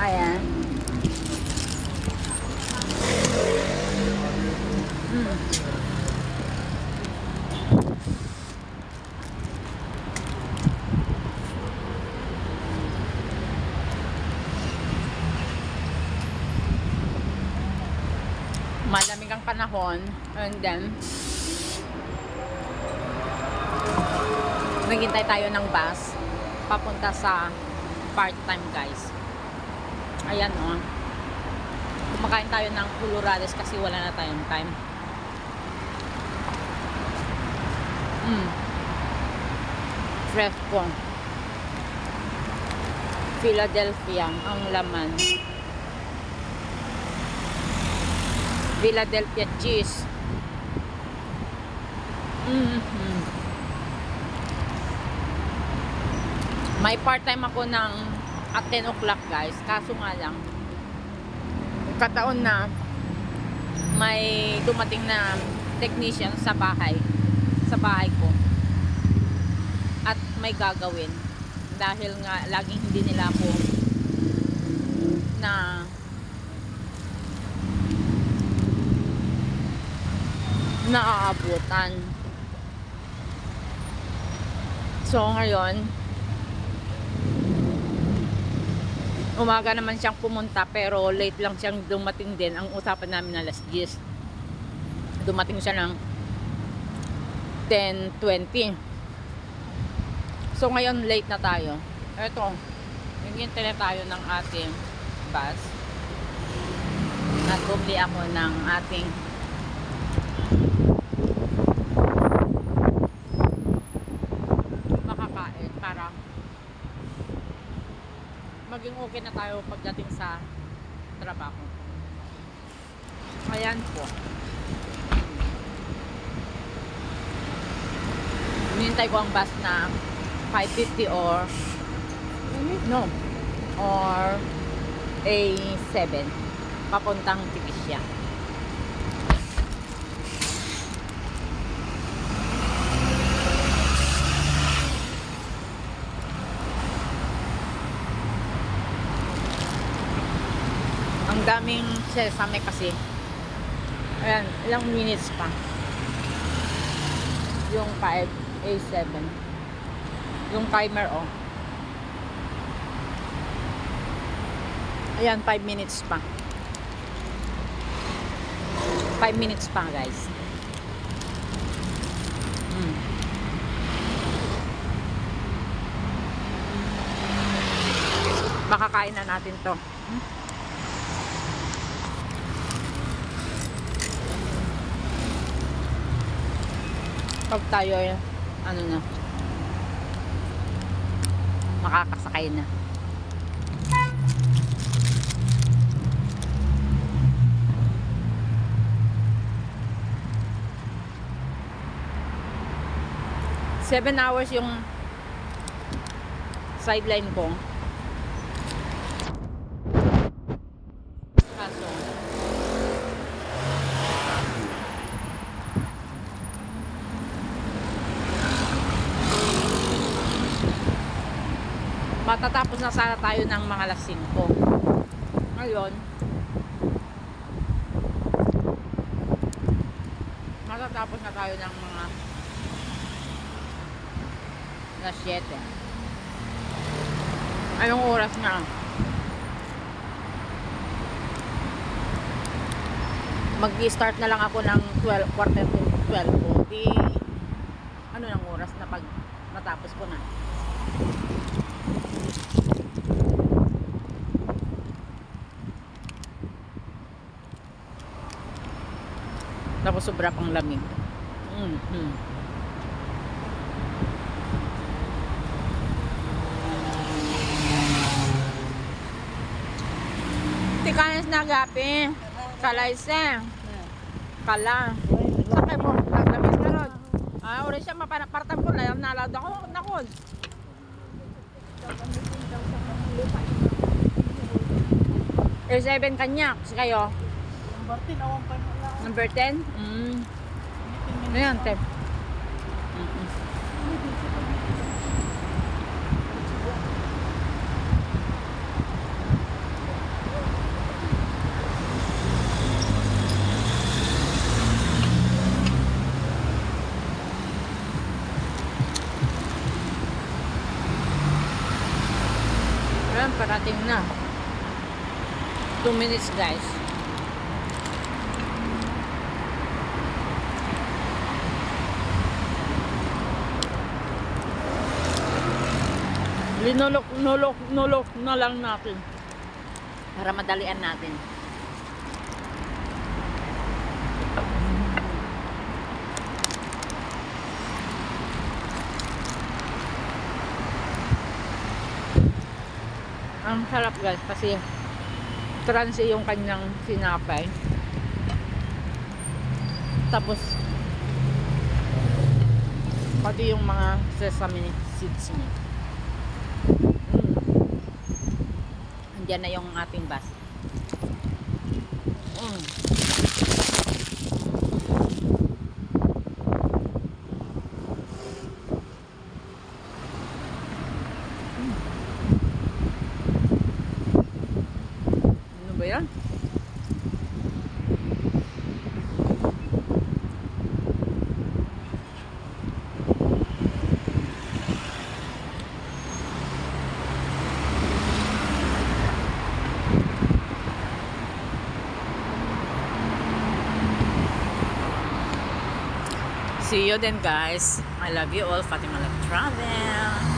Ayan. Malamig ang panahon, and then naghintay tayo ng bus papunta sa part-time, guys. Ayan, oh. Kumakain tayo ng pulurales kasi wala na tayong time. Fresh po. Philadelphia ang laman. Philadelphia cheese. May part-time ako ng at 10 o'clock, guys. Kaso nga lang, kataon na may dumating na technician sa bahay ko. At may gagawin. Dahil nga, laging hindi nila ako naaabutan. So ngayon, umaga naman siyang pumunta pero late lang siyang dumating din. Ang usapan namin na alas 10. Dumating siya ng 10:20. So ngayon late na tayo. Eto, hinihintay na tayo ng ating bus. Nagumli ako ng ating makakain para maging okay na tayo pagdating sa trabaho. Ayan po. Hinihintay ko ang bus na 5:50 or A7 papuntang Tipisya. Ang daming sesame kasi. Ayan, ilang minutes pa yung 5A7 yung timer, oh. Ayan, 5 minutes pa. 5 minutes pa, guys. Makakain na natin to. Pag tayo, ano na, makakasakay na. Seven hours yung sideline ko. Kaso matatapos na sana tayo ng mga alas 5. Ngayon, matatapos na tayo ng mga alas 7. Anong oras na? Mag-start na lang ako ng 12, quarter to 12 po. Di, ano ng oras na pag matapos ko na? Tapos sobra pang lamig. Tikanas na gapi. Kalayseng. Kala. Sakay mo. Naglamis na ron. Uri siya mapanapartan ko. Layam nalad ako. Nakon. A7 kanyak. Si kayo? Number 10, awang pa nila. Number 10? Ayan, 10. Ayan, parating na. 2 minutes, guys. Linulok na lang natin para madalian natin. Ang sarap, guys, kasi crunchy yung kanyang sinapay. Tapos pati yung mga sesame seeds niya. Andiyan na yung ating bus. Ano ba yan? See you then, guys. I love you all. Fatima Love Travel.